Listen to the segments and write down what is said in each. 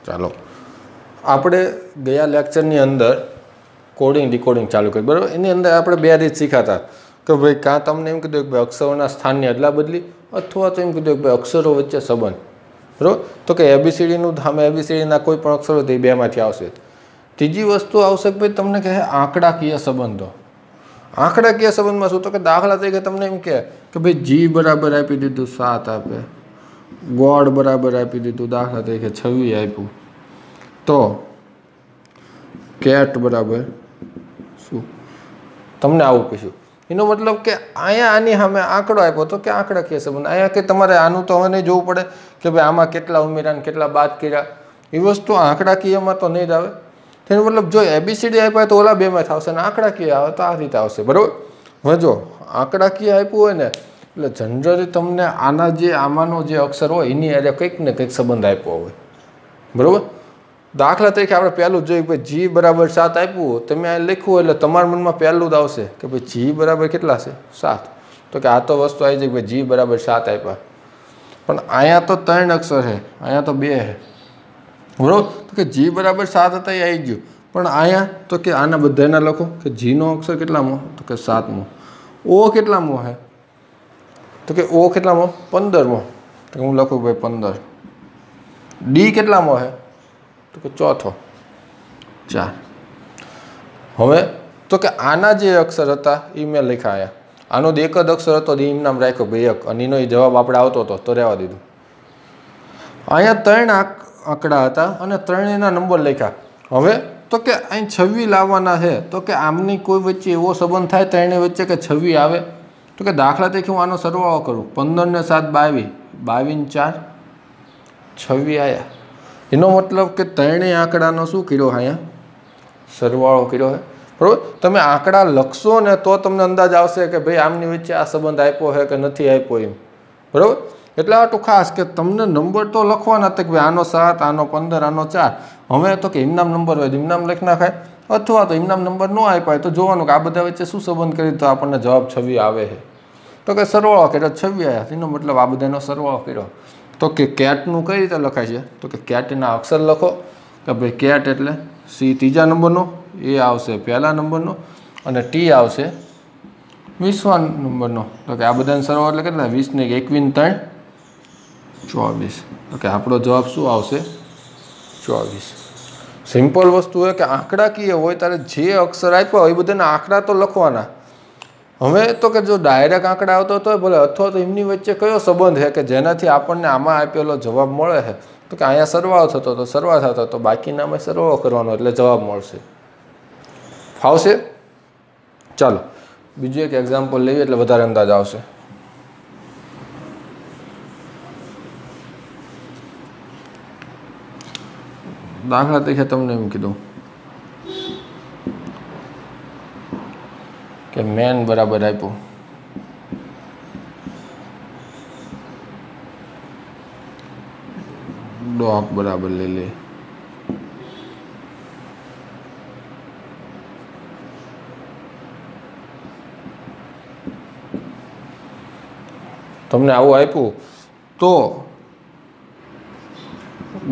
ચાલો, આપણે ગયા લેક્ચરની અંદર કોડિંગ ડીકોડિંગ ચાલુ કરી, બરાબર. એની અંદર આપણે બે રીત શીખાતા કે ભાઈ કાં તમને એમ કીધું કે ભાઈ અક્ષરોના સ્થાનની અદલા બદલી, અથવા તો એમ કીધું કે ભાઈ અક્ષરો વચ્ચે સંબંધ, બરાબર. તો કે એબીસીડીનું સામે એબીસીડીના કોઈ પણ અક્ષરો તે બેમાંથી આવશે. ત્રીજી વસ્તુ આવશે કે ભાઈ તમને કહે આંકડાકીય સંબંધો. આંકડાકીય સંબંધમાં શું? તો કે દાખલા તરીકે તમને એમ કહે કે ભાઈ જી બરાબર આપી દીધું 7 આપે, ગોળ બરાબર આપી દીધું દાખલા તરીકે 26 આપ્યું, તો કેટ બરાબર શું તમને આવું પૂછ્યું. એનો મતલબ કે અહીંયા આની સામે આંકડો આપ્યો તો કે આંકડાકીય સંબંધ. અહીંયા કે તમારે આનું તો હવે નહીં જોવું પડે કે ભાઈ આમાં કેટલા ઉમેર્યા ને કેટલા બાદ કર્યા, એ વસ્તુ આંકડાકીયમાં તો નહીં જ આવે. તેનો મતલબ જો એબીસીડી આપ્યા તો ઓલા બેમાં આવશે ને આંકડાકીય આવે તો આ રીતે આવશે, બરાબર. હવે જો આંકડાકીય આપ્યું હોય ને એટલે જનરલી તમને આના જે આમાંનો જે અક્ષર હોય એની અરે કંઈક ને કંઈક સંબંધ આપ્યો હોય, બરાબર. દાખલા તરીકે આપણે પહેલું જોયું કે જી બરાબર 7 આપ્યું, તમે આ લખ્યું એટલે તમારા મનમાં પહેલું જ આવશે કે ભાઈ જી બરાબર કેટલા છે? 7. તો કે આ તો વસ્તુ આવી જાય કે ભાઈ જી બરાબર 7 આપ્યા, પણ અહીંયા તો 3 અક્ષર છે, અહીંયા તો 2 છે, બરાબર. તો કે જી બરાબર 7 હતા એ આવી ગયું, પણ અહીંયા તો કે આના બધાના લખો કે જીનો અક્ષર કેટલામો? તો કે 7મો. ઓ કેટલામો છે? તો કે ઓ કેટલામો? 15મો. તો હું લખું ભાઈ 15. ડી કેટલામો છે? તો કે ચોથો, 4. હવે તો કે આના જે અક્ષર હતા એ મેં લખાયા, આનો એક જ અક્ષર હતો એમ નામ રાખ્યો ભાઈ 1, અને એનો એ જવાબ આપણે આવતો હતો તો રહેવા દીધું. અહીંયા 3 આંકડા હતા અને 3 નંબર લખ્યા. હવે તો કે અહીં 26 લાવવાના છે, તો કે આમની કોઈ વચ્ચે એવો સંબંધ થાય 3 વચ્ચે કે 26 આવે. તો કે દાખલા તરીકે હું આનો સરવાળો કરું, 15 ને 7 22, 22 ને 4 26 આવ્યા. એનો મતલબ કે 3 આંકડાનો શું કર્યો? અહીંયા સરવાળો કર્યો છે, બરાબર. તમે આંકડા લખશો ને તો તમને અંદાજ આવશે કે ભાઈ આમની વચ્ચે આ સંબંધ આપ્યો છે કે નથી આપ્યો એમ, બરાબર. એટલે આટલું ખાસ કે તમને નંબર તો લખવાના હતા કે ભાઈ આનો 7, આનો 15, આનો 4. હવે તો કે એમનામ નંબર હોય એમનામ લખી નાખાય, અથવા તો એમનામ નંબર ન આપ્યા તો જોવાનું કે આ બધા વચ્ચે શું સંબંધ કરી તો આપણને જવાબ 26 આવે છે. તો કે સરવાળો કર્યો 26 આવ્યા, એનો મતલબ આ બધાનો સરવાળો કર્યો. તો કે કેટનું કઈ રીતે લખાય છે? તો કે કેટના અક્ષર લખો કે ભાઈ કેટ એટલે સી ત્રીજા નંબરનો, એ આવશે પહેલા નંબરનો, અને ટી આવશે 20મા નંબરનો. તો કે આ બધાનો સરવાળો એટલે કેટલા? 20 ને 21 3 24. તો કે આપણો જવાબ શું આવશે? 24. સિમ્પલ વસ્તુ હોય કે આંકડાકીય હોય ત્યારે જે અક્ષર આપ્યા હોય એ બધાના આંકડા તો લખવાના. હવે તો કે જો ડાયરેક્ટ આંકડા આવતો હોય ભલે, અથવા તો એમની વચ્ચે કયો સંબંધ છે કે જેનાથી આપણને આમાં આપેલો જવાબ મળે છે? તો કે અહીંયા સરવાળો થતો તો સરવાળો થતો તો બાકીનામાં સરવાળો કરવાનો એટલે જવાબ મળશે. ફાવશે? ચાલો બીજું એક એક્ઝામ્પલ લઈએ એટલે વધારે અંદાજ આવશે. દાખલા તરીકે તમને એમ કીધું કે મેન બરાબર આપ્યું, ડોગ બરાબર લઈ લે, તમને આવું આપ્યું તો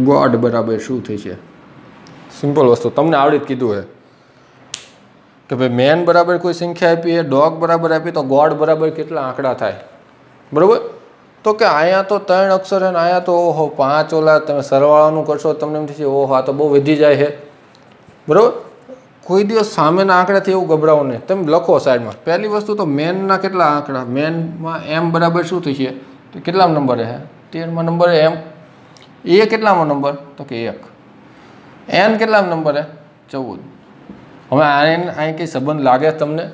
ગોડ બરાબર શું થઈ છે? સિમ્પલ વસ્તુ તમને આવડી જ કીધું છે કે ભાઈ મેન બરાબર કોઈ સંખ્યા આપી એ ડોગ બરાબર આપી તો ગોડ બરાબર કેટલા આંકડા થાય, બરાબર. તો કે અહીંયા તો 3 અક્ષર અને અહીંયા તો ઓહો 5, ઓલા તમે સરવાળાનું કરશો તમને એમ થશે ઓહો આ તો બહુ વધી જાય છે, બરાબર. કોઈ દિવસ સામેના આંકડાથી એવું ગભરાવું નહીં, તમે લખો સાઈડમાં. પહેલી વસ્તુ તો મેનના કેટલા આંકડા? મેનમાં એમ બરાબર શું થશે? તો કેટલામાં નંબરે છે? 13મા નંબરે એમ. એ કેટલામો નંબર? તો કે 1. એન કેટલામો નંબર છે? 14. હવે અહીં કંઈ સંબંધ લાગે તમને?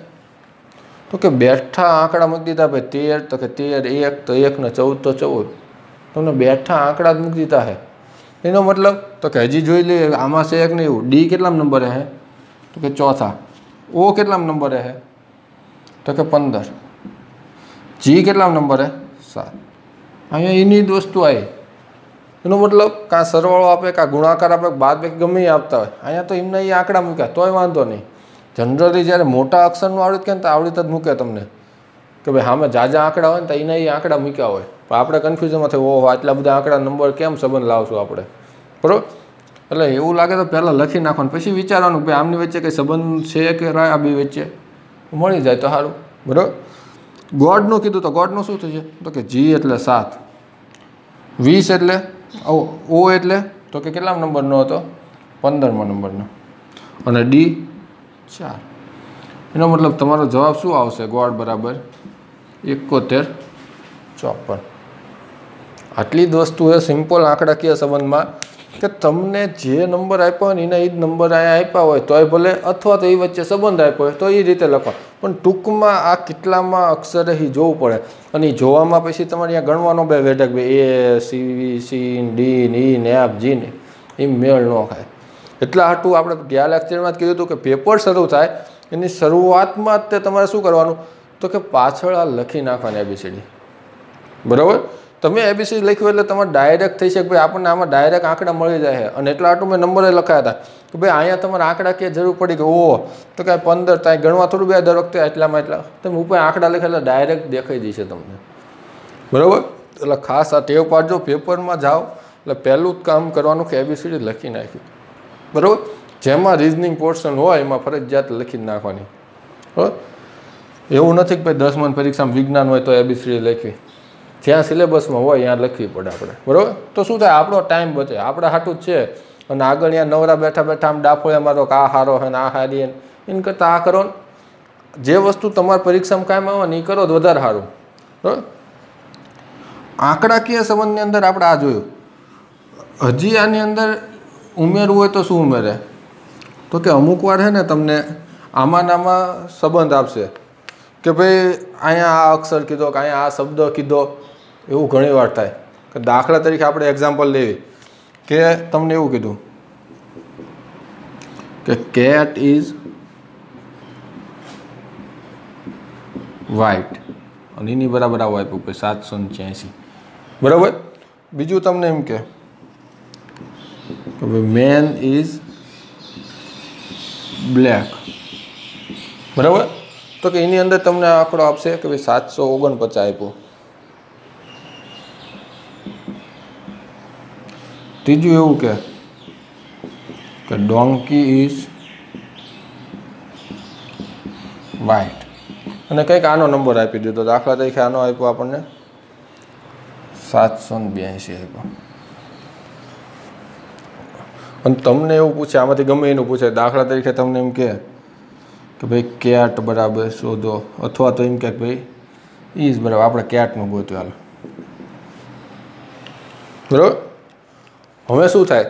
તો કે બેઠા આંકડા મૂકી દીધા ભાઈ 13, તો કે 13, 1 તો 1 ને 14 તો 14. તમને બેઠા આંકડા જ મૂકી દીધા છે. એનો મતલબ તો કે હજી જોઈ લઈએ આમાં છે એક નહીં એવું. ડી કેટલામા નંબરે છે? તો કે ચોથા. ઓ કેટલામા નંબરે છે? તો કે 15. જી કેટલામા નંબરે? 7. અહીંયા એની જ વસ્તુ આવી. એનો મતલબ કાં સરવાળો આપે, કાં ગુણાકાર આપે, બાદ બાકી ગમે એ આપતા હોય. અહીંયા તો એમને એ આંકડા મૂક્યા તોય વાંધો નહીં. જનરલી જ્યારે મોટા અક્ષરનું આવડત કે ને તો આવડત જ મૂકે તમને કે ભાઈ સામે જાજા આંકડા હોય ને તો એના એ આંકડા મૂક્યા હોય, પણ આપણે કન્ફ્યુઝનમાં થાય ઓહો આટલા બધા આંકડા નંબર કેમ સંબંધ લાવશું આપણે, બરાબર. એટલે એવું લાગે તો પહેલાં લખી નાખવાનું, પછી વિચારવાનું કે આમની વચ્ચે કંઈ સંબંધ છે કે આ બે વચ્ચે મળી જાય તો સારું. બરાબર. ગોડનું કીધું તો ગોડનું શું થશે? તો કે G એટલે 7, 20 એટલે O એટલે તો કે કેટલા નંબરનો હતો? 15મા નંબરનો, અને D 4. એનો મતલબ તમારો જવાબ શું આવશે? ગોડ બરાબર 7154. આટલી જ વસ્તુ છે સિમ્પલ આંકડાકીય સંબંધમાં કે તમને જે નંબર આપ્યો હોય ને એના એ જ નંબર અહીંયા આપ્યા હોય તોય ભલે, અથવા તો એ વચ્ચે સંબંધ આપ્યો હોય તો એ રીતે લખો. પણ ટૂંકમાં આ કેટલામાં અક્ષરે એ જોવું પડે, અને એ જોવામાં પછી તમારે અહીંયા ગણવાનો બે વેઢક બે A C C D ને E ને F G ને એ મેળ ન ખાય. એટલા હાટું આપણે ગયા લેક્ચરમાં જ કીધું હતું કે પેપર શરૂ થાય એની શરૂઆતમાં જ તે તમારે શું કરવાનું? તો કે પાછળ આ લખી નાખવાની ABCD. બરાબર. તમે ABCD લખ્યું એટલે તમારે ડાયરેક્ટ થઈ શકે ભાઈ આપણને આમાં ડાયરેક્ટ આંકડા મળી જાય. અને એટલા હાટું મેં નંબરે લખાયા હતા કે ભાઈ અહીંયા તમારે આંકડા કે જરૂર પડી કે તો કે 15 ત્યાં ગણવા થોડું બે દર વખતે એટલામાં એટલા તમે ઉપર આંકડા લખે એટલે ડાયરેક્ટ દેખાઈ જશે તમને. બરાબર. એટલે ખાસ આ ટેવ પાડજો. પેપરમાં જાઓ એટલે પહેલું જ કામ કરવાનું કે ABCD લખી નાખ્યું. બરાબર. જેમાં રિઝનિંગ પોર્શન હોય એમાં ફરજિયાત લખી જ નાખવાની. બરાબર. એવું નથી કે ભાઈ 10મા પરીક્ષામાં વિજ્ઞાન હોય તો ABCD લખવી, જ્યાં સિલેબસમાં હોય ત્યાં લખવી પડે આપણે. બરાબર. તો શું થાય? આપણો ટાઈમ બચે, આપણે હાટું જ છે. અને આગળ ત્યાં નવરા બેઠા બેઠા આમ ડાફોળે મારો કે આ હારો હોય ને આ હારી એને કરતાં આ કરો. જે વસ્તુ તમારી પરીક્ષામાં કાયમ આવે ને એ કરો તો વધારે સારું. બરાબર. આંકડાકીય સંબંધની અંદર આપણે આ જોયું. હજી આની અંદર ઉમેરવું હોય તો શું ઉમેરે? તો કે અમુક વાર છે ને તમને આમાં સંબંધ આપશે કે ભાઈ અહીંયા આ અક્ષર કીધો કે અહીંયા આ શબ્દ કીધો. એવું ઘણી વાર થાય કે દાખલા તરીકે આપણે એક્ઝામ્પલ લેવી કે તમને એવું કીધું કે કેટ ઇઝ વ્હાઇટ અને એની બરાબર આવું આપ્યું કે 786. બરાબર. બીજું તમને એમ કે ભાઈ મેન ઇઝ બ્લેક. બરાબર. તો કે એની અંદર તમને આંકડો આપશે કે ભાઈ 749 આપ્યું. ત્રીજું એવું કે ડોંકી ઇઝ વ્હાઇટ અને કંઈક આનો નંબર આપી દીધો. દાખલા તરીકે આનો આપ્યો આપણને 782 આપ્યો. અને તમને એવું પૂછે, આમાંથી ગમે એનું પૂછે, દાખલા તરીકે તમને એમ કે ભાઈ કેટ બરાબર શોધો, અથવા તો એમ કે ભાઈ ઇઝ બરાબર આપણે કેટનું ગોત્યું. હાલ બરાબર. હવે શું થાય?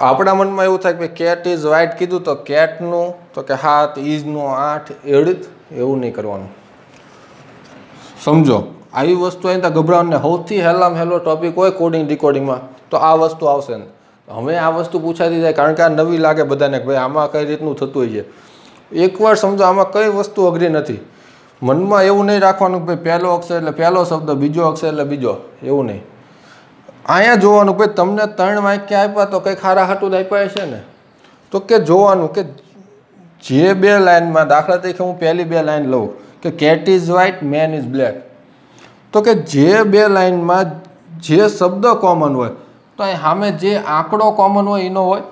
આપણા મનમાં એવું થાય કે કેટ ઇઝ વ્હાઇટ કીધું તો કેટનું તો કે 7, ઇઝનું 8, એવું નહીં કરવાનું. સમજો આવી વસ્તુ અહીં ત્યાં ગભરાવાનું ને. સૌથી હેલામ હેલો ટોપિક હોય કોડિંગ ડિકોડિંગમાં તો આ વસ્તુ આવશે ને. હવે આ વસ્તુ પૂછાતી જાય કારણ કે આ નવી લાગે બધાને કે ભાઈ આમાં કઈ રીતનું થતું હોય છે. એકવાર સમજો આમાં કઈ વસ્તુ અઘરી નથી. મનમાં એવું નહીં રાખવાનું કે ભાઈ પહેલો અક્ષર એટલે પહેલો શબ્દ, બીજો અક્ષર એટલે બીજો, એવું નહીં. અહીંયા જોવાનું કે તમને 3 વાક્ય આપ્યા તો કંઈક ખારા હાટું જ આપ્યા છે ને. તો કે જોવાનું કે જે 2 લાઇનમાં, દાખલા તરીકે હું પહેલી 2 લાઇન લઉં કે cat is white, man is black. તો કે જે 2 લાઇનમાં જે શબ્દ કોમન હોય તો અહીં સામે જે આંકડો કોમન હોય એનો હોય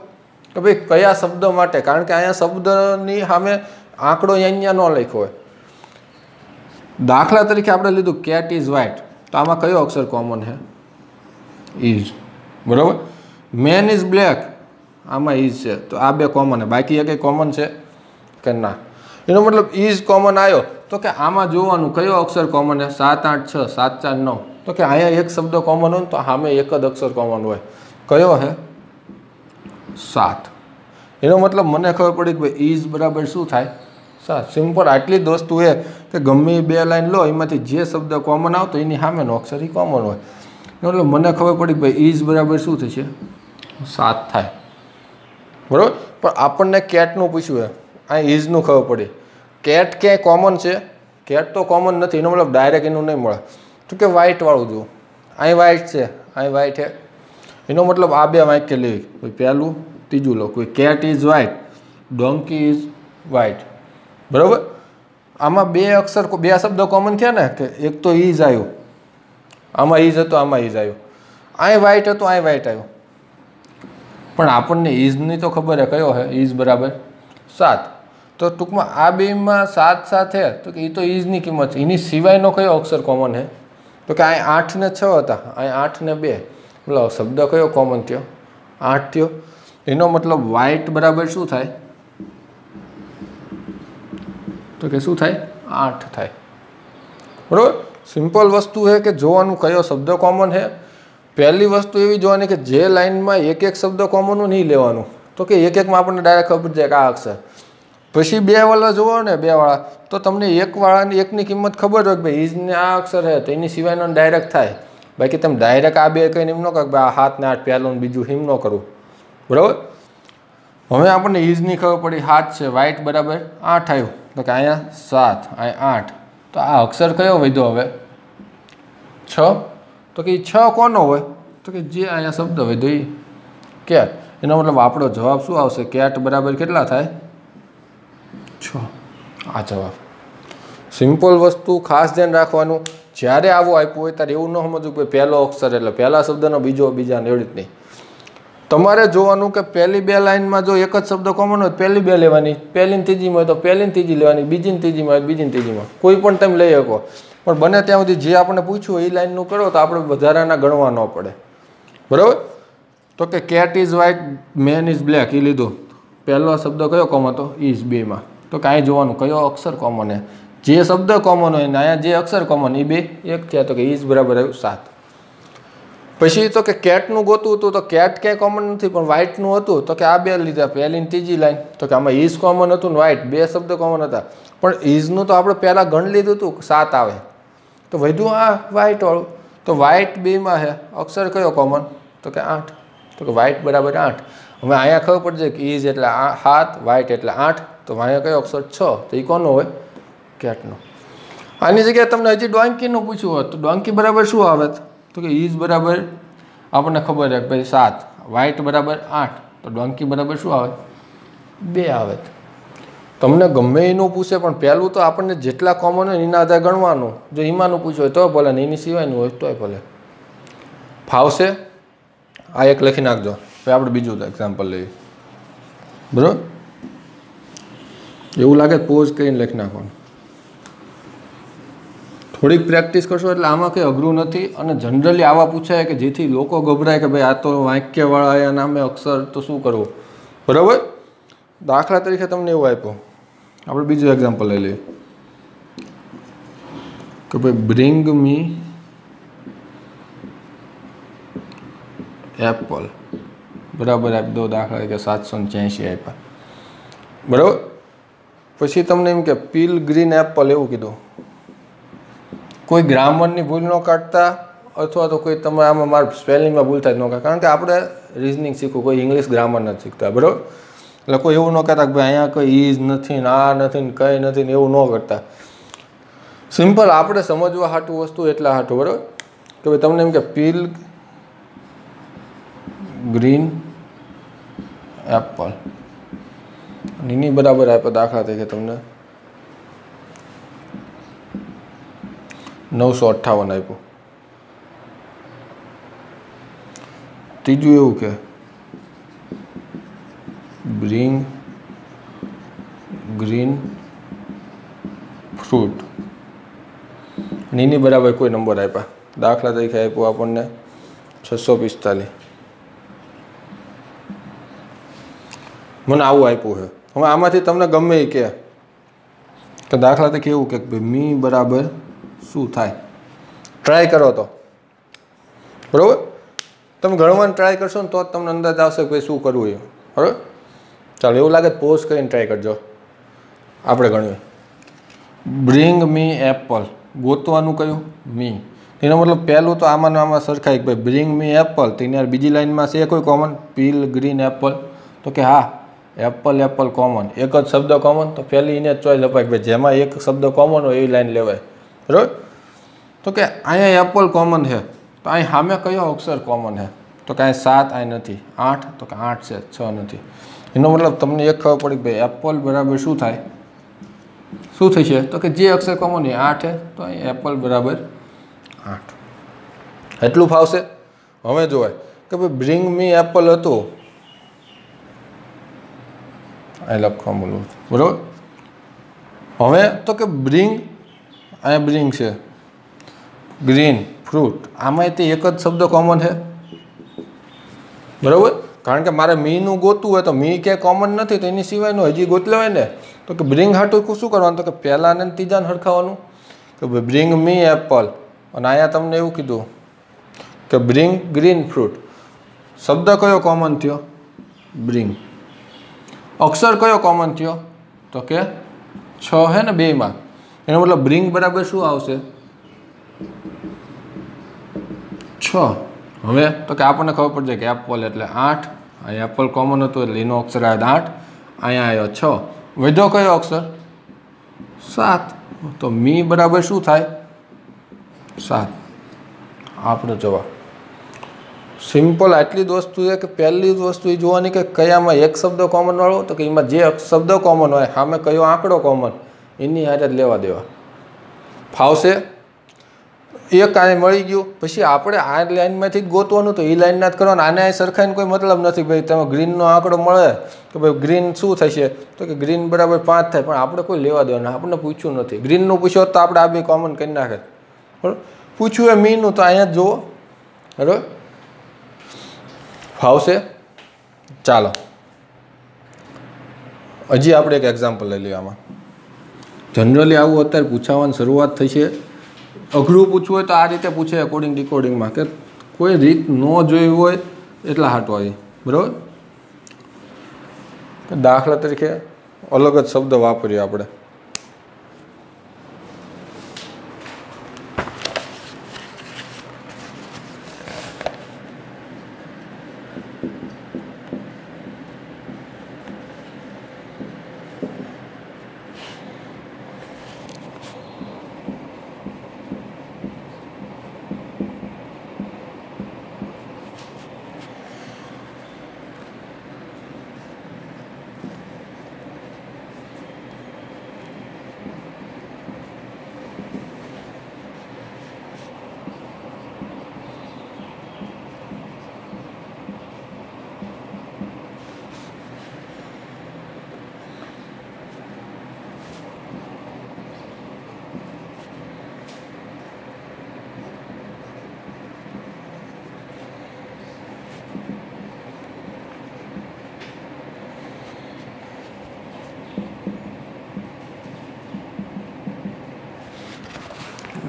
કે ભાઈ કયા શબ્દ માટે. કારણ કે અહીંયા શબ્દની સામે આંકડો અહીંયા ન લખ્યો હોય. દાખલા તરીકે આપણે લીધું કેટ ઇઝ વ્હાઇટ તો આમાં કયો અક્ષર કોમન છે? ઇઝ. બરાબર. મેન ઇઝ બ્લેક આમાં ઇઝ છે તો આ 2 કોમન છે. બાકી એ કંઈ કોમન છે કે ના? એનો મતલબ ઇઝ કોમન આવ્યો તો કે આમાં જોવાનું કયો અક્ષર કોમન છે. 7 8 6 7 4 9 તો કે અહીંયા એક શબ્દ કોમન હોય ને તો સામે એક જ અક્ષર કોમન હોય. કયો છે? 7. એનો મતલબ મને ખબર પડી કે ભાઈ ઇઝ બરાબર શું થાય? 7. સિમ્પલ. આટલી જ વસ્તુ એ કે ગમે 2 લાઈન લો એમાંથી જે શબ્દ કોમન આવતો એની સામેનો અક્ષર એ કોમન હોય. એટલે મને ખબર પડી કે ભાઈ ઇઝ બરાબર શું થશે? 7 થાય. બરાબર. પણ આપણને કેટનું પૂછ્યું છે, અહીં ઇઝનું ખબર પડી. કેટ ક્યાંય કોમન છે? કેટ તો કોમન નથી. એનો મતલબ ડાયરેક્ટ એનું નહીં મળે. તો કે વ્હાઇટવાળું જુઓ. અહીં વ્હાઇટ છે, અહીં વ્હાઇટ છે. એનો મતલબ આ 2 વાક્ય લેવી. કોઈ પહેલું ત્રીજું લો. કોઈ cat is white, donkey is white. બરાબર. આમાં 2 અક્ષર 2 શબ્દ કોમન થયા ને કે એક તો ઇઝ આવ્યું, આમાં ઇઝ હતો, આમાં ઇઝ આવ્યો. અહીં વ્હાઇટ હતો, અહીં વ્હાઇટ આવ્યો. પણ આપણને ઇઝની તો ખબર છે કયો છે, ઇઝ બરાબર 7. તો ટૂંકમાં આ બેમાં 7 સાથે તો કે એ તો ઇઝની કિંમત છે. એની સિવાયનો કયો અક્ષર કોમન છે? તો કે અહીં 8 ને 6 હતા, અહીં 8 ને 2, મતલબ શબ્દ કયો કોમન થયો? 8 થયો. એનો મતલબ વ્હાઇટ બરાબર શું થાય? તો કે શું થાય? 8 થાય. બરાબર. સિમ્પલ વસ્તુ છે કે જોવાનું કયો શબ્દ કોમન છે. પહેલી વસ્તુ એવી જોવાની કે જે લાઇનમાં એક એક શબ્દ કોમનનું નહીં લેવાનું, તો કે એક એકમાં આપણને ડાયરેક્ટ ખબર જાય કે આ અક્ષર. પછી બે વાળા જોવો ને, બે વાળા, તો તમને એક વાળાની એકની કિંમત ખબર હોય કે ભાઈ ઇઝને આ અક્ષર છે તો એની સિવાયનો ડાયરેક્ટ થાય. બાકી તમે ડાયરેક્ટ આ બે કહીને એમ ન કહો કે આ 7 ને 8 પહેલું ને બીજું એમ ન કરવું. બરાબર. હવે આપણને ઇઝની ખબર પડી 7 છે, વ્હાઇટ બરાબર 8 આવ્યું, તો કે અહીંયા 7, અહીંયા 8, તો આ અક્ષર કયો વધ્યો હવે? 6. તો કે 6 કોનો હોય? તો કે જે અહીંયા શબ્દ વધ્યો એ કેટ. એનો મતલબ આપણો જવાબ શું આવશે? કેટ બરાબર કેટલા થાય? 6. આ જવાબ. સિમ્પલ વસ્તુ, ખાસ ધ્યાન રાખવાનું. જ્યારે આવું આપ્યું હોય ત્યારે એવું ન સમજવું કે પહેલો અક્ષર એટલે પહેલા શબ્દનો બીજો, બીજાને એવી રીત નહીં. તમારે જોવાનું કે પહેલી બે લાઇનમાં જો એક જ શબ્દ કોમન હોય પહેલી બે લેવાની, પહેલી ને ત્રીજીમાં હોય તો પહેલી ને ત્રીજી લેવાની, બીજી ને ત્રીજીમાં હોય બીજી ને ત્રીજીમાં, કોઈ પણ તમે લઈ શકો. પણ બને ત્યાં સુધી જે આપણે પૂછ્યું એ લાઇનનું કરો તો આપણે વધારાના ગણવા ન પડે. બરાબર. તો કે cat is white, man is black, એ લીધું. પહેલો શબ્દ કયો કોમન હતો? ઇઝ. બેમાં તો કાંઈ જોવાનું કયો અક્ષર કોમન છે. જે શબ્દ કોમન હોય ને અહીંયા જે અક્ષર કોમન એ બે એક થયા, તો કે ઇઝ બરાબર આવ્યું 7. પછી તો કે કેટનું ગોતું હતું, તો કેટ ક્યાંય કોમન નથી પણ વ્હાઇટનું હતું, તો કે આ બે લીધા, પહેલી ને ત્રીજી લાઈન. તો કે આમાં ઇઝ કોમન હતું ને વ્હાઇટ, બે શબ્દ કોમન હતા. પણ ઇઝનું તો આપણે પહેલાં ગણ લીધું હતું, 7 આવે, તો વધ્યું આ વ્હાઇટવાળું. તો વ્હાઇટ બેમાં છે, અક્ષર કયો કોમન? તો કે 8. તો કે વ્હાઇટ બરાબર 8. હવે અહીંયા ખબર પડશે કે ઇઝ એટલે 7, વ્હાઇટ એટલે 8, તો અહીંયા કયો અક્ષર? 6. તો એ કોનો હોય? કેટનો. આની જગ્યાએ તમને હજી ડોંકીનું પૂછ્યું હોત તો ડોંકી બરાબર શું આવે? તો કે ઇઝ બરાબર આપણને ખબર છે કે ભાઈ 7, વ્હાઇટ બરાબર 8, તો ડોંકી બરાબર શું આવે? 2 આવે. તમને ગમે એનું પૂછે પણ પહેલું તો આપણને જેટલા કોમન હોય એના આધારે ગણવાનું. જો એમાંનું પૂછ્યું હોય તો ભલે ને એની સિવાયનું હોય તોય ભલે. ફાવશે? આ એક લખી નાખજો, પછી આપણે બીજું એક્ઝામ્પલ લઈએ. બરાબર. એવું લાગે પોઝ કરીને લખી નાખવાનું. થોડીક પ્રેક્ટિસ કરશો એટલે આમાં કંઈ અઘરું નથી. અને જનરલી આવા પૂછાય કે જેથી લોકો ગભરાય કે ભાઈ આ તો વાક્યવાળા એના નામે અક્ષર, તો શું કરવું? બરાબર. દાખલા તરીકે તમને એવું આપ્યું, આપણે બીજું એક્ઝામ્પલ લઈ લઈએ કે ભાઈ બ્રિંગ મી એપલ, બરાબર આપી દો. દાખલા તરીકે 786 આપ્યા. બરાબર. પછી તમને એમ કે પીલ ગ્રીન એપલ એવું કીધું. કોઈ ગ્રામરની ભૂલ ન કાઢતા, અથવા તો કોઈ તમે આમાં મારા સ્પેલિંગમાં ભૂલ થાય ન કાઢતા, કારણ કે આપણે રિઝનિંગ શીખવું, કોઈ ઇંગ્લિશ ગ્રામર નથી શીખતા. બરાબર. એટલે કોઈ એવું ન કહેતા કે ભાઈ અહીંયા કોઈ ઇઝ નથી ને આ નથી ને કંઈ નથી ને એવું ન કરતા. સિમ્પલ આપણે સમજવા હાટું વસ્તુ એટલા હાટું. બરાબર. કે ભાઈ તમને એમ કે પીલ ગ્રીન એપલ, એની બરાબર આપ્યા દાખલા તરીકે તમને 958 આપ્યું. ત્રીજું એવું કે બ્રિંગ ગ્રીન ફ્રૂટ, એની બરાબર કોઈ નંબર આપ્યા. દાખલા તરીકે આપ્યું આપણને 645. મને આવું આપ્યું છે. હવે આમાંથી તમને ગમે એ કે દાખલા તરીકે એવું કે મી બરાબર શું થાય? ટ્રાય કરો તો બરાબર. તમે ગણવાનું ટ્રાય કરશો ને તો જ તમને અંદાજ આવશે કે શું કરવું એ. બરાબર. ચાલો એવું લાગે પોઝ કરીને ટ્રાય કરજો. આપણે ગણીએ. બ્રિંગ મી એપલ, ગોતવાનું કયું? મી. એનો મતલબ પહેલું તો આમાં આમાં સરખાય કે ભાઈ બ્રિંગ મી એપલ, તો એને બીજી લાઈનમાં છે કોઈ કોમન? પીલ ગ્રીન એપલ, તો કે હા એપલ એપલ કોમન, એક જ શબ્દ કોમન, તો પહેલી એને જ ચોઈસ અપાય કે ભાઈ જેમાં એક શબ્દ કોમન હોય એવી લાઈન લેવાય. બરાબર. તો કે અહીંયા એપલ કોમન છે, તો અહીં સામે કયો અક્ષર કોમન છે? તો કે અહીં 7 અહીં નથી, 8, તો કે 8 છે, 6 નથી. એનો મતલબ તમને એક ખબર પડી કે ભાઈ એપલ બરાબર શું થાય? શું થશે? તો કે જે અક્ષર કોમન છે 8 છે, તો અહીં એપલ બરાબર 8. એટલું ફાવશે. હવે જોવાય કે ભાઈ બ્રિંગ મી એપલ હતું, અહીં લખવા મળવું બરાબર. હવે તો કે બ્રિંગ, અહીંયા બ્રિંગ છે, ગ્રીન ફ્રૂટ, આમાં તે એક જ શબ્દ કોમન છે બરાબર. કારણ કે મારે મીનું ગોતવું હોય તો મી ક્યાંય કોમન નથી, તો એની સિવાયનું હજી ગોત લેવાય ને. તો કે બ્રિંગ હાટું શું કરવાનું, તો કે પહેલાં ને ત્રીજાને હરખાવાનું કે ભાઈ બ્રિંગ મી એપલ, અને અહીંયા તમને એવું કીધું કે બ્રિંગ ગ્રીન ફ્રૂટ. શબ્દ કયો કોમન થયો, બ્રિંગ. અક્ષર કયો કોમન થયો, તો કે 6 હે ને બેમાં, એનો મતલબ બ્રિંગ બરાબર શું આવશે, 6. હવે તો કે આપણને ખબર પડી જાય કે એપલ એટલે 8, અહીંયા એપલ કોમન હતું એટલે એનો અક્ષર આવ્યો 8, અહીંયા આવ્યો 6. વધ્યો કયો અક્ષર, 7. તો મી બરાબર શું થાય, 7. આપણો જવાબ. સિમ્પલ આટલી જ વસ્તુ છે કે પહેલી જ વસ્તુ એ જોવાની કે કયામાં એક શબ્દ કોમન વાળો, તો કે એમાં જે શબ્દ કોમન હોય સામે કયો આંકડો કોમન, એની હારે જ લેવા દેવા. ફાવશે. એક આ મળી ગયું, પછી આપણે આ લાઈનમાંથી જ ગોતવાનું, તો એ લાઈનના જ કરવાનું. આને આ સરખાઈને કોઈ મતલબ નથી ભાઈ તમે ગ્રીનનો આંકડો મળે કે ભાઈ ગ્રીન શું થશે, તો કે ગ્રીન બરાબર 5 થાય, પણ આપણે કોઈ લેવા દેવાના, આપણને પૂછ્યું નથી. ગ્રીનનું પૂછ્યો તો આપણે આ બી કોમન કરી નાખે બરાબર. પૂછ્યું એ મીનું, તો અહીંયા જ જુઓ બરાબર. ફાવશે. ચાલો હજી આપણે એક એક્ઝામ્પલ લઈ લઈએ. આમાં જનરલી આવું અત્યારે પૂછાવાની શરૂઆત થઈ છે. અઘરું પૂછવું હોય તો આ રીતે પૂછે અકોર્ડિંગ ડિકોડિંગમાં, કે કોઈ રીત ન જોઈ હોય એટલા હાટો આવી બરાબર. દાખલા તરીકે અલગ જ શબ્દ વાપરીએ આપણે.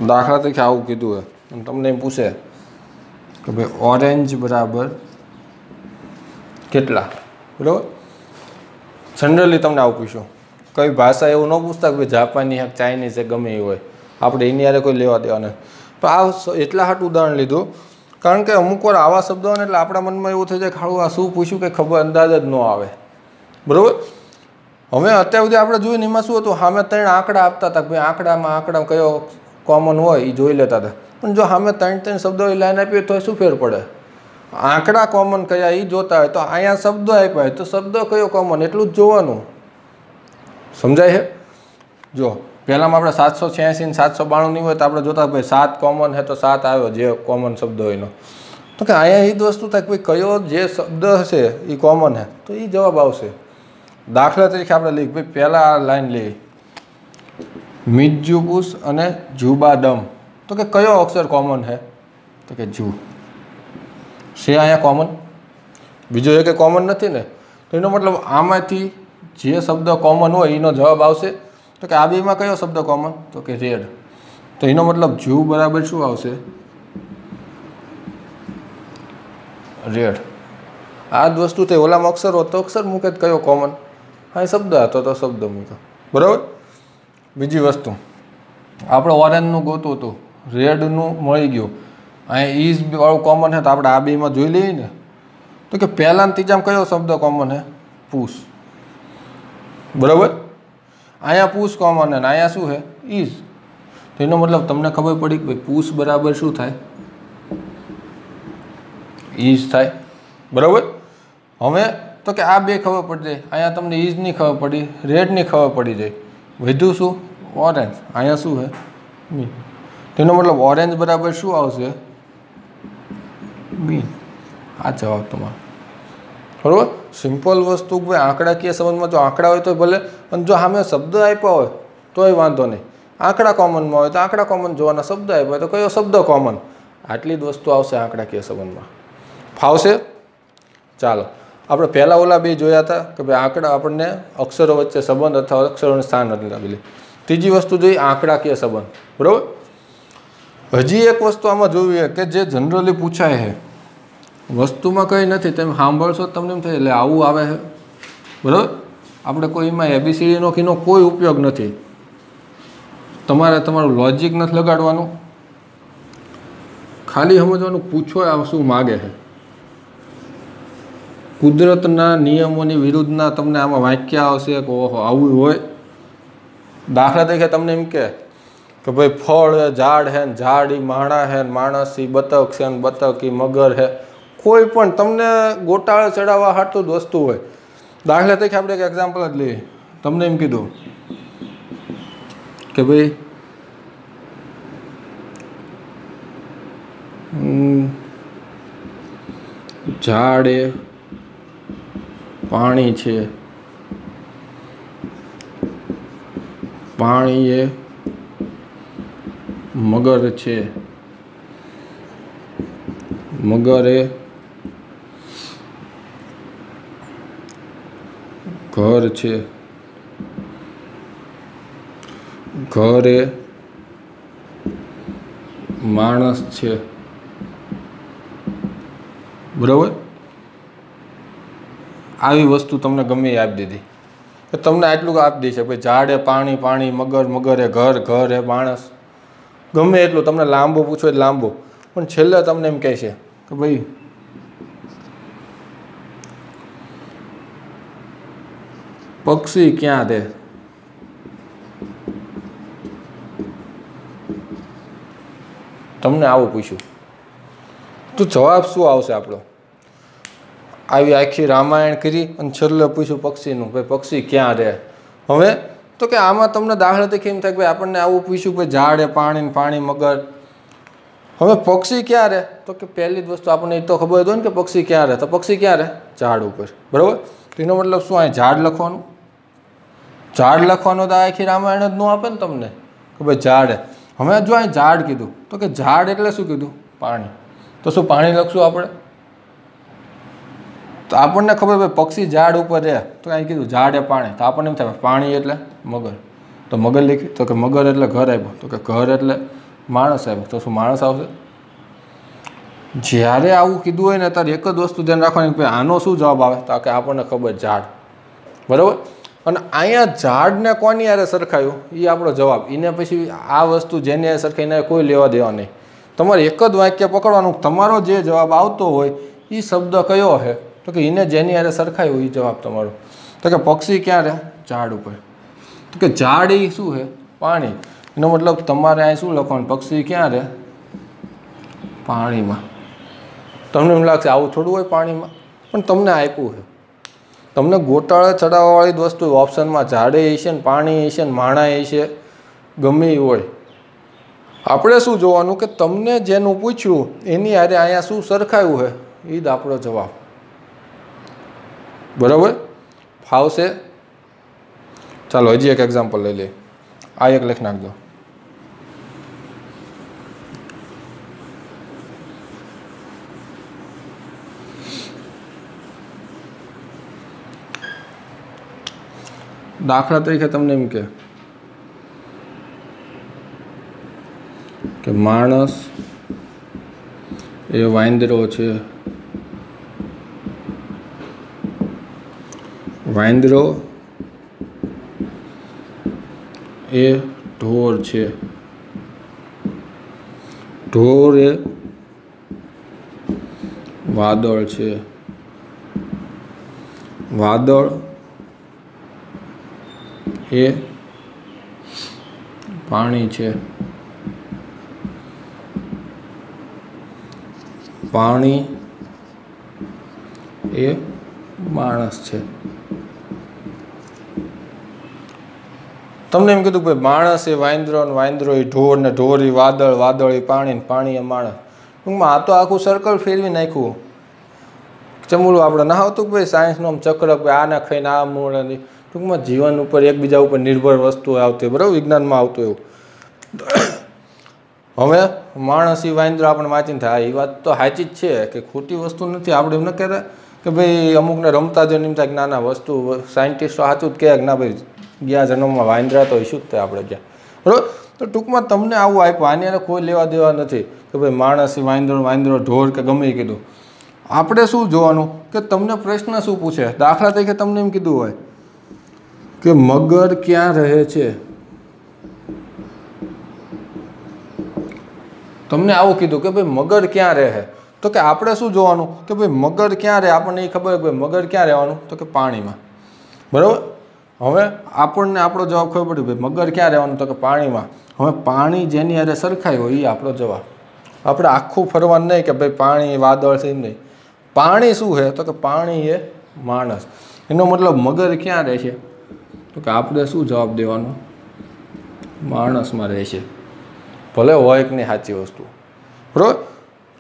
દાખલા તરીકે આવું કીધું હોય અને તમને એમ પૂછે કે ભાઈ ઓરેન્જ બરાબર કેટલા બરાબર. જનરલી તમને આવું પૂછ્યું, કઈ ભાષા એવું ન પૂછતા કે ભાઈ જાપાની કે ચાઇનીઝ કે ગમે એ હોય, આપણે એની યારે કોઈ લેવા દેવા નહીં. પણ આ એટલા હાટું ઉદાહરણ લીધું કારણ કે અમુક વાર આવા શબ્દો હોય ને એટલે આપણા મનમાં એવું થઈ જાય કે હાળું આ શું પૂછ્યું કે ખબર અંદાજ જ ન આવે બરાબર. હવે અત્યાર સુધી આપણે જોયું એમાં શું હતું, સામે 3 આંકડા આપતા હતા, ભાઈ આંકડા કયો કોમન હોય એ જોઈ લેતા હતા. પણ જો સામે 3 શબ્દો એ લાઈન આપી તો શું ફેર પડે, આંકડા કોમન કયા એ જોતા હોય, તો અહીંયા શબ્દો આપ્યા હોય તો શબ્દ કયો કોમન એટલું જ જોવાનું. સમજાય છે? જો પહેલાંમાં આપણે 786 ને 792 ની હોય તો આપણે જોતા ભાઈ 7 કોમન છે તો 7 આવ્યો જે કોમન શબ્દ હોય એનો. તો કે અહીંયા એ જ વસ્તુ થાય કે ભાઈ કયો જે શબ્દ હશે એ કોમન છે તો એ જવાબ આવશે. દાખલા તરીકે આપણે લઈએ ભાઈ પહેલાં આ લાઈન લઈએ, મિજ્જુબુસ અને જુબાદમ, તો કે કયો અક્ષર કોમન છે, તો કે જુ છે અહીંયા કોમન, બીજો એક કોમન નથી ને. તો એનો મતલબ આમાંથી જે શબ્દ કોમન હોય એનો જવાબ આવશે. તો કે આ બેમાં કયો શબ્દ કોમન, તો કે રેડ. તો એનો મતલબ જુ બરાબર શું આવશે, રેડ. આ જ વસ્તુ તે ઓલામાં અક્ષર હોત તો અક્ષર મૂકે કયો કોમન, હા શબ્દ હતો તો શબ્દ મૂક્યો બરાબર. બીજી વસ્તુ આપણે ઓરેન્જનું ગોતું હતું, રેડનું મળી ગયું, અહીંયા ઇઝ વાળું કોમન છે તો આપણે આ બેમાં જોઈ લઈએ ને. તો કે પહેલા ને ત્રીજામાં કયો શબ્દ કોમન છે, પુશ બરાબર. અહીંયા પુશ કોમન છે ને અહીંયા શું છે, ઇઝ. તો એનો મતલબ તમને ખબર પડી કે ભાઈ પુશ બરાબર શું થાય, ઇઝ થાય બરાબર. હવે તો કે આ બે ખબર પડી જાય, અહીંયા તમને ઇઝની ખબર પડી, રેડની ખબર પડી જાય, વધ્યું શું, ઓરેન્જ. અહીંયા શું છે, મીન. તેનો મતલબ ઓરેન્જ બરાબર શું આવશે, મીન. આ જવાબ તમારો. બરાબર. સિમ્પલ વસ્તુ ભાઈ આંકડાકીય સંબંધમાં જો આંકડા હોય તો ભલે, અને જો સામે શબ્દ આપ્યા હોય તોય વાંધો નહીં. આંકડા કોમનમાં હોય તો આંકડા કોમન જોવાના, શબ્દ આપ્યો હોય તો કયો શબ્દ કોમન. આટલી જ વસ્તુ આવશે આંકડાકીય સંબંધમાં. ફાવશે? ચાલો, આપણે પહેલાં ઓલા બે જોયા હતા કે ભાઈ આંકડા આપણને અક્ષરો વચ્ચે સંબંધ અથવા અક્ષરોનું સ્થાન નથી. ત્રીજી વસ્તુ જોઈ આંકડાકીય સંબંધ. બરાબર. હજી એક વસ્તુ આમાં જોવી કે જે જનરલી પૂછાય છે, વસ્તુમાં કંઈ નથી, તમે સાંભળશો તમને એમ થાય એટલે આવું આવે છે. બરાબર. આપણે કોઈમાં એબીસીડીનો કીનો કોઈ ઉપયોગ નથી. તમારે તમારું લોજિક નથી લગાડવાનું, ખાલી સમજવાનું પૂછો આ શું માગે છે. કુદરતના નિયમોની વિરુદ્ધના તમને આમાં વાક્ય આવશે કે ઓહો આવું હોય. દાખલા તરીકે તમને એમ કે ભાઈ ફળ હે, ઝાડ હે, ઝાડ ઈ માણા હે, માણસ ઈ બતક છે, બતક ઈ મગર હે. કોઈ પણ તમને ગોટાળે ચડાવવા હાટું જ વસ્તુ હોય. દાખલા તરીકે આપણે એક એક્ઝામ્પલ જ લઈએ. તમને એમ કીધું કે ભાઈ ઝાડ એ પાણી છે, પાણી એ મગર છે, મગર એ ઘર છે, ઘર એ માણસ છે. બરાબર. આવી વસ્તુ તમને ગમે એ આપી દીધી કે તમને આટલું આપી દે છે ભાઈ ઝાડ એ પાણી, પાણી મગર, મગર એ ઘર, ઘર એ માણસ. ગમે એટલું તમને લાંબુ પૂછો એટલે લાંબુ, પણ છેલ્લે તમને એમ કહે છે કે ભાઈ પક્ષી ક્યાં રહે. તમને આવું પૂછ્યું તો જવાબ શું આવશે આપણો? આવી આખી રામાયણ કરી અને છેલ્લે પૂછ્યું પક્ષીનું, ભાઈ પક્ષી ક્યાં રહે. હવે તો કે આમાં તમને દાખલા તરીકે એમ થાય કે ભાઈ આપણને આવું પૂછ્યું કે ઝાડ એ પાણી, પાણી મગર. હવે પક્ષી ક્યાં રહે? તો કે પહેલી જ વસ્તુ આપણને એ તો ખબર હોય ને કે પક્ષી ક્યાં રહે. તો પક્ષી ક્યાં રહે? ઝાડ ઉપર. બરાબર. તો એનો મતલબ શું? અહીં ઝાડ લખવાનું. ઝાડ લખવાનું તો આખી રામાયણ જ ન આપે ને તમને કે ભાઈ ઝાડ. હવે જો અહીં ઝાડ કીધું તો કે ઝાડ એટલે શું કીધું? પાણી. તો શું પાણી લખશું આપણે? તો આપણને ખબર ભાઈ પક્ષી ઝાડ ઉપર રહે તો અહીં કીધું ઝાડ એ પાણી, તો આપણને એમ થાય પાણી એટલે મગર. તો મગર લખી. તો કે મગર એટલે ઘર આપ્યું. તો કે ઘર એટલે માણસ આપ્યું. તો શું માણસ આવશે? જ્યારે આવું કીધું હોય ને ત્યારે એક જ વસ્તુ ધ્યાન રાખવાની કે આનો શું જવાબ આવે? તો કે આપણને ખબર ઝાડ. બરાબર. અને અહીંયા ઝાડને કોની યારે સરખાયું એ આપણો જવાબ. એને પછી આ વસ્તુ જેની યારે સરખાઈને કોઈ લેવા દેવા નહીં. તમારે એક જ વાક્ય પકડવાનું, તમારો જે જવાબ આવતો હોય એ શબ્દ કયો છે? તો કે એને જેની યારે સરખાયું એ જવાબ તમારો. તો કે પક્ષી ક્યાં રહે? ઝાડ ઉપર. તો કે ઝાડ એ શું છે? પાણી. એનો મતલબ તમારે અહીં શું લખવાનું? પક્ષી ક્યાં રહે? પાણીમાં. તમને એમ લાગશે આવું થોડું હોય પાણીમાં, પણ તમને આપ્યું છે. તમને ગોટાળે ચડાવવાવાળી જ વસ્તુ ઓપ્શનમાં ઝાડે હશે ને પાણી હશે ને માણા હશે, ગમે એ હોય. આપણે શું જોવાનું કે તમને જેનું પૂછ્યું એની હારે અહીંયા શું સરખાયું છે એ જ આપણો જવાબ. બરાબર. ફાવશે? ચાલો હજી એક એક્ઝામ્પલ લઈ લઈએ. આ એક લખી નાખજો. દાખલા તરીકે તમને એમ કે માણસ એ વાંદરો છે, વાંદરો એ ઢોર છે, ઢોર એ વાદળ છે, વાદળ એ પાણી છે, પાણી એ માણસ છે. તમને એમ કીધું ભાઈ માણસ એ વાંદરો ને વાંદરો એ ઢોર ને ઢોર એ વાદળ, વાદળ એ પાણી ને પાણી એ માણસ. ટૂંકમાં આ તો આખું સર્કલ ફેરવી નાખ્યું. ચમુલું આપણે ના આવતું કે ભાઈ સાયન્સનું આમ ચક્ર ભાઈ આને ખાઈને આ મૂળ નથી, ટૂંકમાં જીવન ઉપર એકબીજા ઉપર નિર્ભર વસ્તુ આવતી હોય, બરાબર, વિજ્ઞાનમાં આવતું એવું. હવે માણસ એ વાંદરો આપણે વાંચીને થાય, એ વાત તો સાચી જ છે કે ખોટી વસ્તુ નથી. આપણે એમ ન કહેતા કે ભાઈ અમુકને રમતા જો એમ થાય કે ના વસ્તુ સાયન્ટિસ્ટો સાચું જ કહે કે ના ભાઈ ગયા જન્મમાં વાંદરા તો શું જ થાય આપણે ગયા, બરાબર. તો ટૂંકમાં તમને આવું આપ્યું, આની અંદર કોઈ લેવા દેવા નથી કે ભાઈ માણસ વાંદરો ઢોર કે ગમે એ કીધું. આપણે શું જોવાનું કે તમને પ્રશ્ન શું પૂછે. દાખલા તરીકે તમને એમ કીધું હોય કે મગર ક્યાં રહે છે, તમને આવું કીધું કે ભાઈ મગર ક્યાં રહે, તો કે આપણે શું જોવાનું કે ભાઈ મગર ક્યાં રહે. આપણને એ ખબર કે ભાઈ મગર ક્યાં રહેવાનું, તો કે પાણીમાં, બરાબર. હવે આપણને આપણો જવાબ ખબર પડી ભાઈ મગર ક્યાં રહેવાનું, તો કે પાણીમાં. હવે પાણી જેની હારે સરખાય હોય એ આપણો જવાબ. આપણે આખું ફરવાનું નહીં કે ભાઈ પાણી વાદળ છે, એમ નહીં. પાણી શું છે, તો કે પાણી એ માણસ. એનો મતલબ મગર ક્યાં રહે છે, તો કે આપણે શું જવાબ દેવાનો, માણસમાં રહે છે. ભલે હોય કે નહીં સાચી વસ્તુ, બરાબર.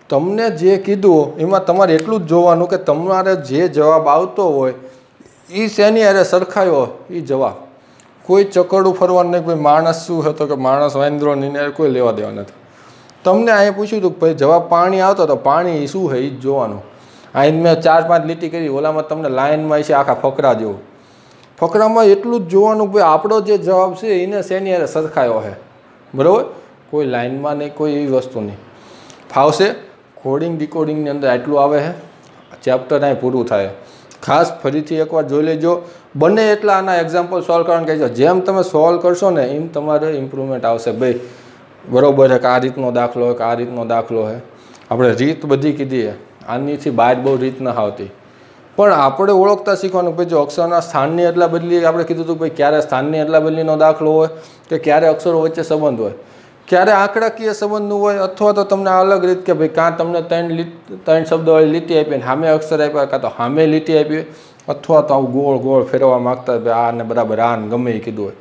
તમને જે કીધું એમાં તમારે એટલું જ જોવાનું કે તમારે જે જવાબ આવતો હોય એ શેની હારે સરખાયો એ જવાબ. કોઈ ચકરડું ફરવાનું નહીં, ભાઈ માણસ શું હતો કે માણસ વાંદરો ની કોઈ લેવા દેવા નથી. તમને અહીંયા પૂછ્યું હતું કે ભાઈ જવાબ પાણી આવતો તો પાણી શું છે એ જ જોવાનું. અહીં મેં 4-5 લીટી કરી, ઓલામાં તમને લાઇનમાં છે આખા ફકરા જેવું. ફકરામાં એટલું જ જોવાનું કે ભાઈ આપણો જે જવાબ છે એને શેની હારે સરખાયો છે, બરાબર. કોઈ લાઇનમાં નહીં, કોઈ એવી વસ્તુ નહીં. ફાવશે. કોડિંગ ડિકોડિંગની અંદર આટલું આવે છે. ચેપ્ટર અહીં પૂરું થાય. ખાસ ફરીથી એકવાર જોઈ લેજો. બને એટલા આના એક્ઝામ્પલ સોલ્વ કરવાનું કહેજો. જેમ તમે સોલ્વ કરશો ને એમ તમારે ઇમ્પ્રુવમેન્ટ આવશે. ભાઈ બરાબર છે કે આ રીતનો દાખલો હોય કે આ રીતનો દાખલો હોય. આપણે રીત બધી કીધી છે, આનીથી બહાર બહુ રીત ન આવતી, પણ આપણે ઓળખતા શીખવાનું. ભાઈ જો અક્ષરના સ્થાનની એટલા બદલી આપણે કીધું હતું ભાઈ ક્યારે સ્થાનની એટલા બદલીનો દાખલો હોય કે ક્યારે અક્ષરો વચ્ચે સંબંધ હોય, ક્યારે આંકડાકીય સંબંધનું હોય, અથવા તો તમને અલગ રીત કે ભાઈ કાં તમને 3 શબ્દવાળી લીટી આપી અને સામે અક્ષર આપ્યા, કાં તો સામે લીટી આપી, અથવા તો આવું ગોળ ગોળ ફેરવવા માગતા ભાઈ આને બરાબર આને ગમે એ કીધું હોય.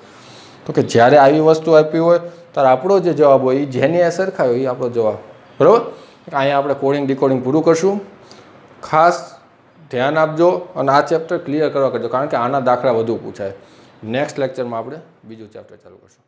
તો કે જ્યારે આવી વસ્તુ આપી હોય ત્યારે આપણો જે જવાબ હોય એ જેની આ સરખાયો એ આપણો જવાબ, બરાબર. અહીંયા આપણે કોડિંગ ડિકોડિંગ પૂરું કરશું. ખાસ ધ્યાન આપજો અને આ ચેપ્ટર ક્લિયર કરવા કરજો, કારણ કે આના દાખલા વધુ પૂછાય. નેક્સ્ટ લેક્ચરમાં આપણે બીજું ચેપ્ટર ચાલુ કરશું.